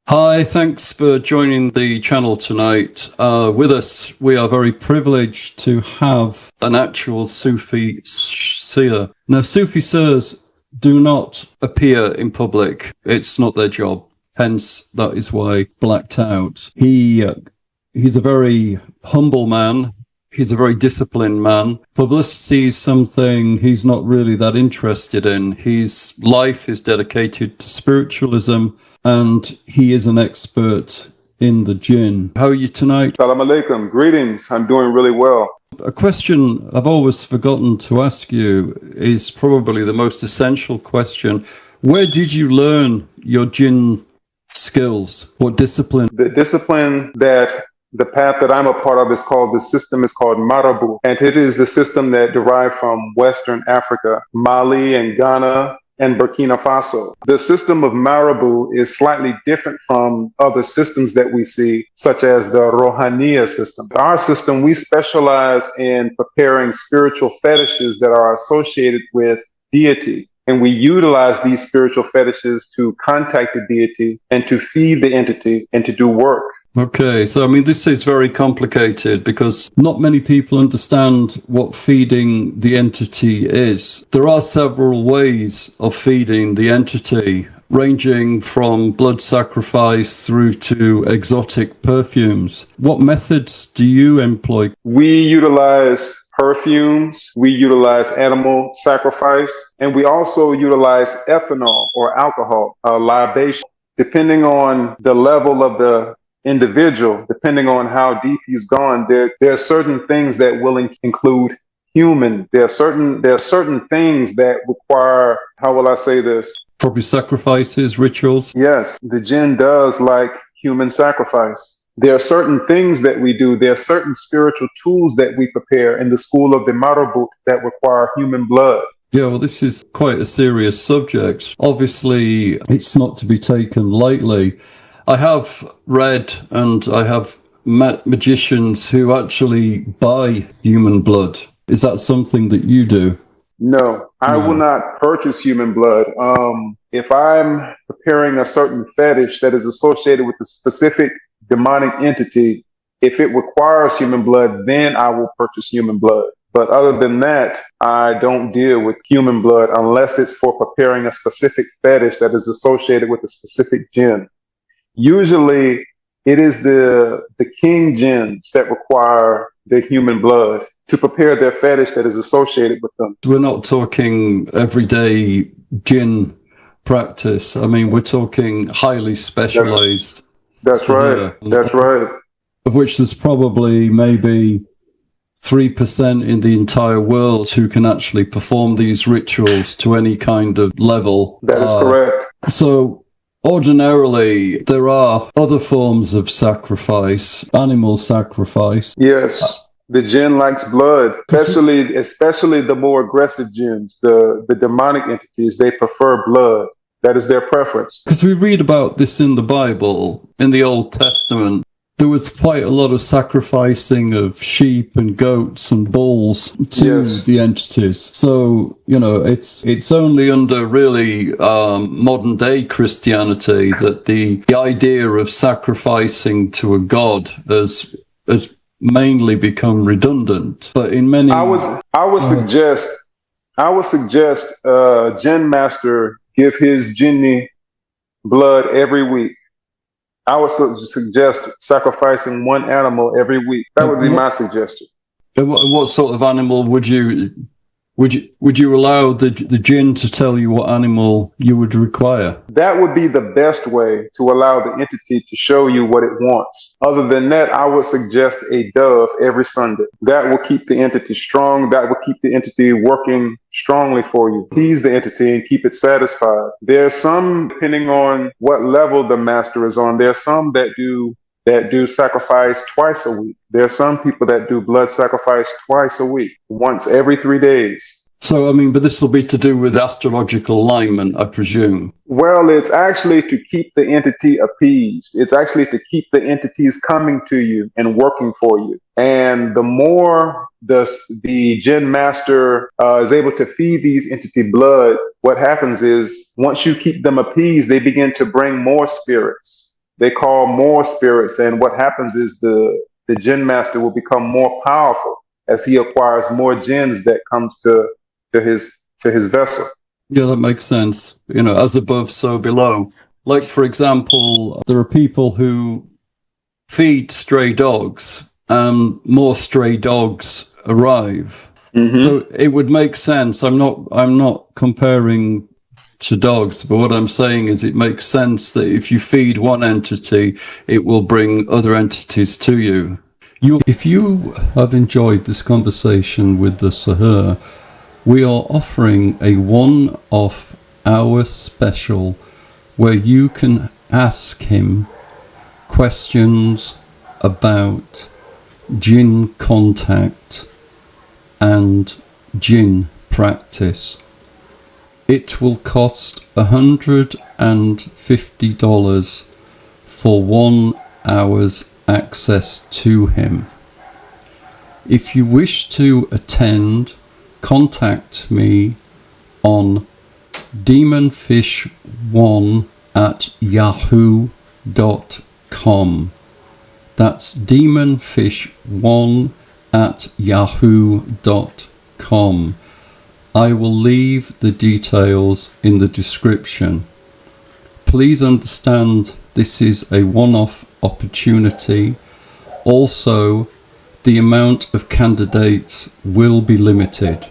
Hi, thanks for joining the channel tonight. With us, we are very privileged to have an actual Sufi seer. Now, Sufi seers do not appear in public. It's not their job. Hence, that is why blacked out. He's a very humble man. He's a very disciplined man. Publicity is something he's not really that interested in. His life is dedicated to spiritualism, and he is an expert in the Djinn. How are you tonight? Salam alaikum. Greetings. I'm doing really well. A question I've always forgotten to ask you is probably the most essential question. Where did you learn your Djinn skills? What discipline? The discipline the path that I'm a part of is called Marabu. And it is the system that derived from Western Africa, Mali and Ghana and Burkina Faso. The system of Marabu is slightly different from other systems that we see, such as the Rohaniya system. Our system, we specialize in preparing spiritual fetishes that are associated with deity. And we utilize these spiritual fetishes to contact the deity and to feed the entity and to do work. Okay, so I mean, this is very complicated because not many people understand what feeding the entity is. There are several ways of feeding the entity, ranging from blood sacrifice through to exotic perfumes. What methods do you employ? We utilize perfumes, we utilize animal sacrifice, and we also utilize ethanol or alcohol, libation. Depending on the level of the individual, depending on how deep he's gone, there are certain things that will include human. There are certain things that require, how will I say this? Probably sacrifices, rituals. Yes, the Djinn does like human sacrifice. There are certain things that we do. There are certain spiritual tools that we prepare in the school of the Marabut that require human blood. Yeah, well, this is quite a serious subject. Obviously, it's not to be taken lightly. I have read and I have met magicians who actually buy human blood. Is that something that you do? No, I will not purchase human blood. If I'm preparing a certain fetish that is associated with a specific demonic entity, if it requires human blood, then I will purchase human blood. But other than that, I don't deal with human blood unless it's for preparing a specific fetish that is associated with a specific Djinn. Usually, it is the king jinns that require the human blood to prepare their fetish that is associated with them. We're not talking everyday Djinn practice. I mean, we're talking highly specialized. That's right. That's right. Of which there's probably maybe 3% in the entire world who can actually perform these rituals to any kind of level. That is correct. So ordinarily, there are other forms of sacrifice, animal sacrifice. Yes, the Djinn likes blood, especially the more aggressive jinns, the demonic entities. They prefer blood. That is their preference. Because we read about this in the Bible, in the Old Testament. There was quite a lot of sacrificing of sheep and goats and bulls to the entities. So, you know, it's only under really modern day Christianity that the idea of sacrificing to a god has mainly become redundant. But in many, I would suggest Djinn master give his jinni blood every week. I would suggest sacrificing one animal every week. That would be my suggestion. What sort of animal would you allow the Djinn to tell you what animal you would require? That would be the best way to allow the entity to show you what it wants. Other than that, I would suggest a dove every Sunday. That will keep the entity strong. That will keep the entity working strongly for you. Please the entity and keep it satisfied. There's some, depending on what level the master is on, there's some that do sacrifice twice a week. There are some people that do blood sacrifice twice a week, once every 3 days. So, I mean, but this will be to do with astrological alignment, I presume. Well, it's actually to keep the entity appeased. It's actually to keep the entities coming to you and working for you. And the more the Djinn master is able to feed these entity blood, what happens is once you keep them appeased, they begin to bring more spirits. They call more spirits, and what happens is the Jinn master will become more powerful as he acquires more jinns that comes to his vessel. Yeah, that makes sense. You know, as above, so below. Like, for example, there are people who feed stray dogs and more stray dogs arrive. So it would make sense. I'm not comparing to dogs, but what I'm saying is it makes sense that if you feed one entity, it will bring other entities to you. If you have enjoyed this conversation with the Syhr, we are offering a one-off hour special where you can ask him questions about Jinn contact and Jinn practice. It will cost $150 for 1 hour's access to him. If you wish to attend, contact me on demonfish1@yahoo.com. That's demonfish1@yahoo.com. I will leave the details in the description. Please understand this is a one-off opportunity. Also, the amount of candidates will be limited.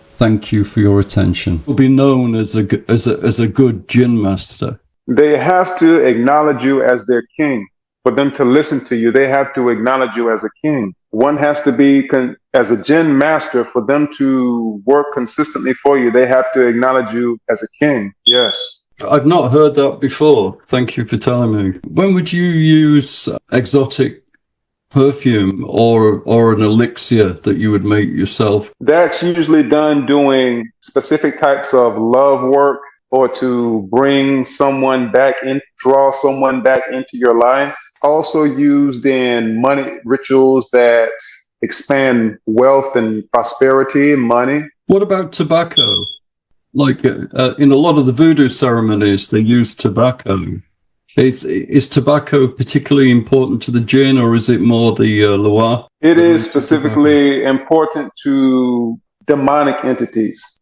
Thank you for your attention. Will be known as a good Jinn master. They have to acknowledge you as their king. For them to listen to you, they have to acknowledge you as a king. One has to be, as a Jinn master, for them to work consistently for you, they have to acknowledge you as a king. Yes. I've not heard that before. Thank you for telling me. When would you use exotic perfume or an elixir that you would make yourself? That's usually done doing specific types of love work, or to bring someone back in, draw someone back into your life. Also used in money rituals that expand wealth and prosperity and money. What about tobacco? Like in a lot of the voodoo ceremonies, they use tobacco. Is tobacco particularly important to the Jinn, or is it more the Loa? It is specifically important to demonic entities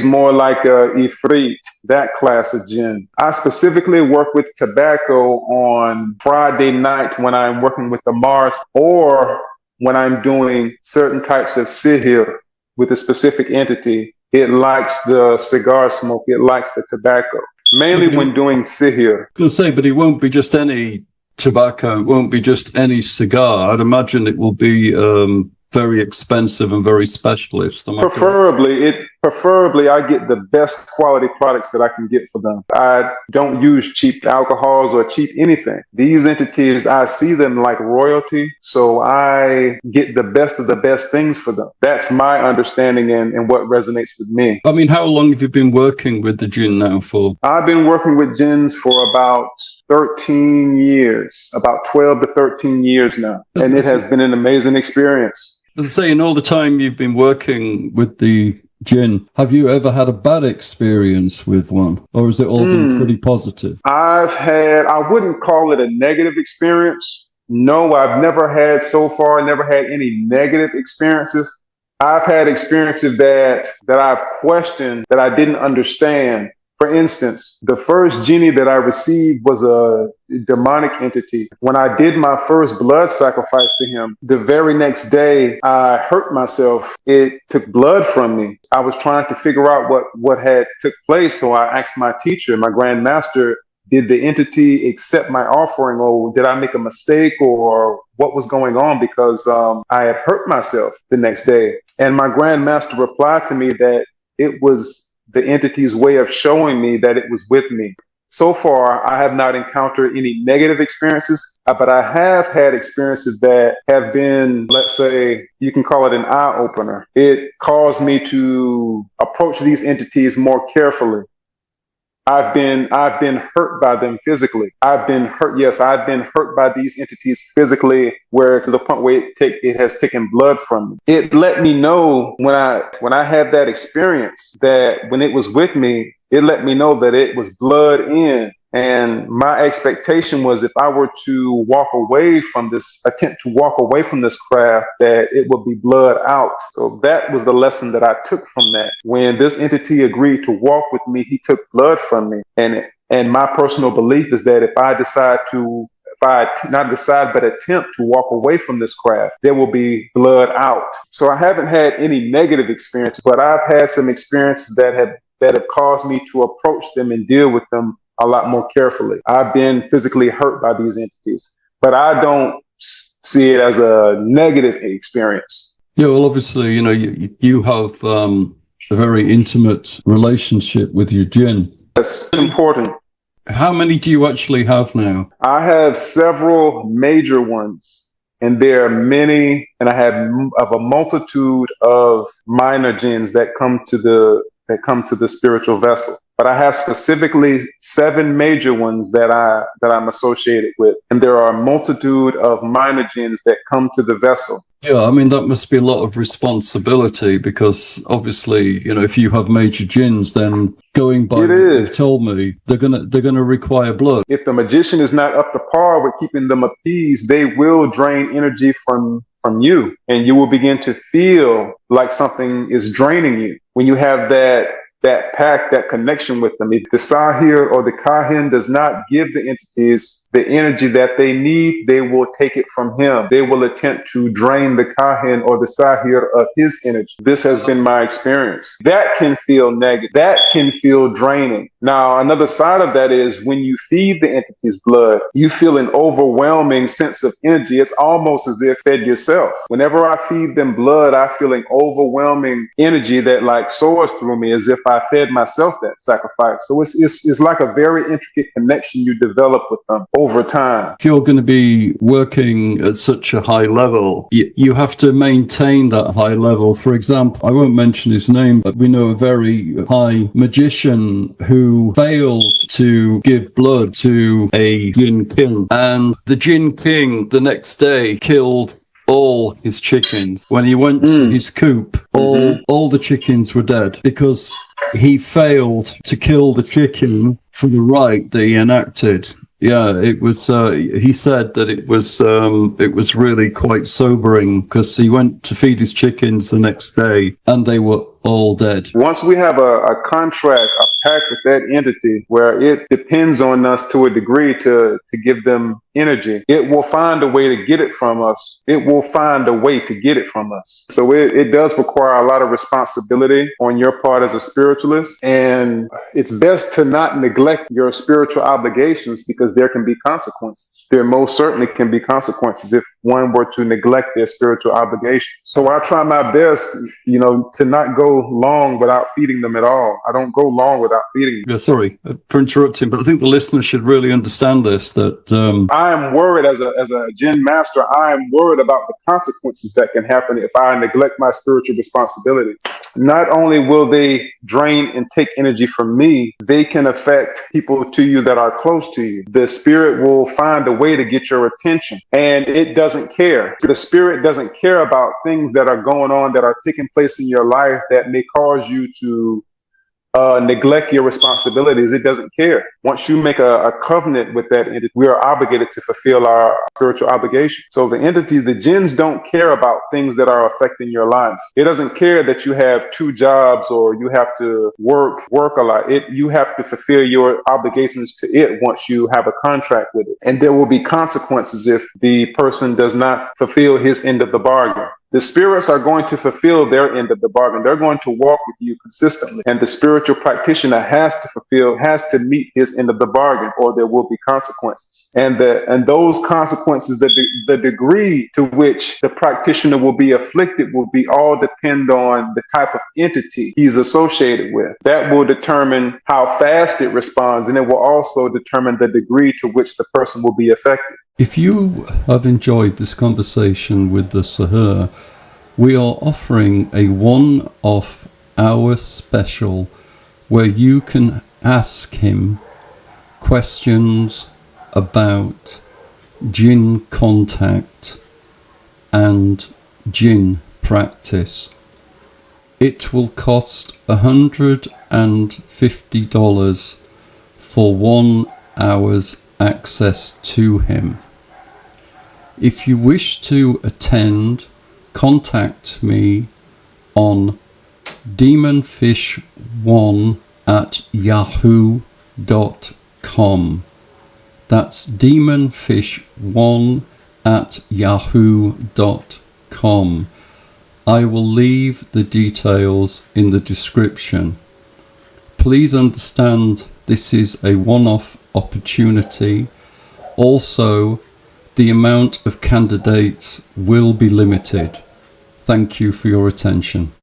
more like Ifrit, that class of Jinn. I specifically work with tobacco on Friday night when I'm working with the Mars, or when I'm doing certain types of Sihir with a specific entity. It likes the cigar smoke, it likes the tobacco, mainly when doing Sihir. I was going to say, but it won't be just any tobacco, it won't be just any cigar. I'd imagine it will be very expensive and very specialist. Preferably, I get the best quality products that I can get for them. I don't use cheap alcohols or cheap anything. These entities, I see them like royalty, so I get the best of the best things for them. That's my understanding and what resonates with me. I mean, how long have you been working with the Jinn now for? I've been working with Jinns for about 13 years, about 12 to 13 years now, and it has been an amazing experience. As I say, in all the time you've been working with the Jinn, have you ever had a bad experience with one? Or has it all been pretty positive? I wouldn't call it a negative experience. No, I've never had any negative experiences. I've had experiences that I've questioned, that I didn't understand. For instance, the first genie that I received was a demonic entity. When I did my first blood sacrifice to him, the very next day I hurt myself. It took blood from me. I was trying to figure out what had took place, so I asked my teacher, my Grand Master, did the entity accept my offering, or did I make a mistake, or what was going on, because I had hurt myself the next day. And my Grand Master replied to me that it was the entity's way of showing me that it was with me. So far, I have not encountered any negative experiences, but I have had experiences that have been, let's say, you can call it an eye-opener. It caused me to approach these entities more carefully. I've been hurt by them physically. I've been hurt by these entities physically, where to the point where it has taken blood from me. It let me know when I had that experience, that when it was with me, it let me know that it was blood in. And my expectation was if I were to attempt to walk away from this craft, that it would be blood out. So that was the lesson that I took from that. When this entity agreed to walk with me, he took blood from me. And my personal belief is that if I not decide but attempt to walk away from this craft, there will be blood out. So I haven't had any negative experiences, but I've had some experiences that have caused me to approach them and deal with them a lot more carefully. I've been physically hurt by these entities, but I don't see it as a negative experience. Yeah, well, obviously, you have a very intimate relationship with your Djinn. That's important. How many do you actually have now? I have several major ones, and there are many, and I have of a multitude of minor jinns that come to the spiritual vessel. But I have specifically 7 major ones that I'm associated with, and there are a multitude of minor jinns that come to the vessel. Yeah, I mean, that must be a lot of responsibility because obviously, if you have major jinns, then going by what you've told me, they're gonna require blood. If the magician is not up to par with keeping them appeased, they will drain energy from you, and you will begin to feel like something is draining you when you have that pact, that connection with them. If the Sahir or the Kahin does not give the entities the energy that they need, they will take it from him. They will attempt to drain the Kahin or the Sahir of his energy. This has been my experience. That can feel negative. That can feel draining. Now, another side of that is when you feed the entities blood, you feel an overwhelming sense of energy. It's almost as if fed yourself. Whenever I feed them blood, I feel an overwhelming energy that like soars through me as if I fed myself that sacrifice. So it's like a very intricate connection you develop with them over time. If you're going to be working at such a high level, you have to maintain that high level. For example, I won't mention his name, but we know a very high magician who failed to give blood to a Djinn king. And the Djinn king the next day killed all his chickens. When he went to his coop, all the chickens were dead because he failed to kill the chicken for the rite that he enacted. Yeah, it was. He said that it was really quite sobering because he went to feed his chickens the next day and they were all dead. Once we have a contract, a pact with that entity where it depends on us to a degree to give them energy, it will find a way to get it from us. It will find a way to get it from us. So it does require a lot of responsibility on your part as a spiritualist. And it's best to not neglect your spiritual obligations because there can be consequences. There most certainly can be consequences if one were to neglect their spiritual obligations. So I try my best, to not go long without feeding them at all. I don't go long without feeding them. Yeah, sorry for interrupting, but I think the listeners should really understand this, that I am worried as a Djinn master, I am worried about the consequences that can happen if I neglect my spiritual responsibility. Not only will they drain and take energy from me, they can affect people to you that are close to you. The spirit will find a way to get your attention, and it doesn't care. The spirit doesn't care about things that are going on, that are taking place in your life that may cause you to neglect your responsibilities. It doesn't care. Once you make a covenant with that entity, we are obligated to fulfill our spiritual obligation. So the jinns don't care about things that are affecting your life. It doesn't care that you have 2 jobs or you have to work a lot. You have to fulfill your obligations to it once you have a contract with it. And there will be consequences if the person does not fulfill his end of the bargain. The spirits are going to fulfill their end of the bargain. They're going to walk with you consistently. And the spiritual practitioner has to meet his end of the bargain, or there will be consequences. And those consequences, the degree to which the practitioner will be afflicted will be all depend on the type of entity he's associated with. That will determine how fast it responds, and it will also determine the degree to which the person will be affected. If you have enjoyed this conversation with the Sahir, we are offering a one-off hour special where you can ask him questions about Djinn contact and Djinn practice. It will cost $150 for 1 hours access to him. If you wish to attend, contact me on demonfish1@yahoo.com. That's demonfish1@yahoo.com. I will leave the details in the description. Please understand this is a one-off opportunity. Also, the amount of candidates will be limited. Thank you for your attention.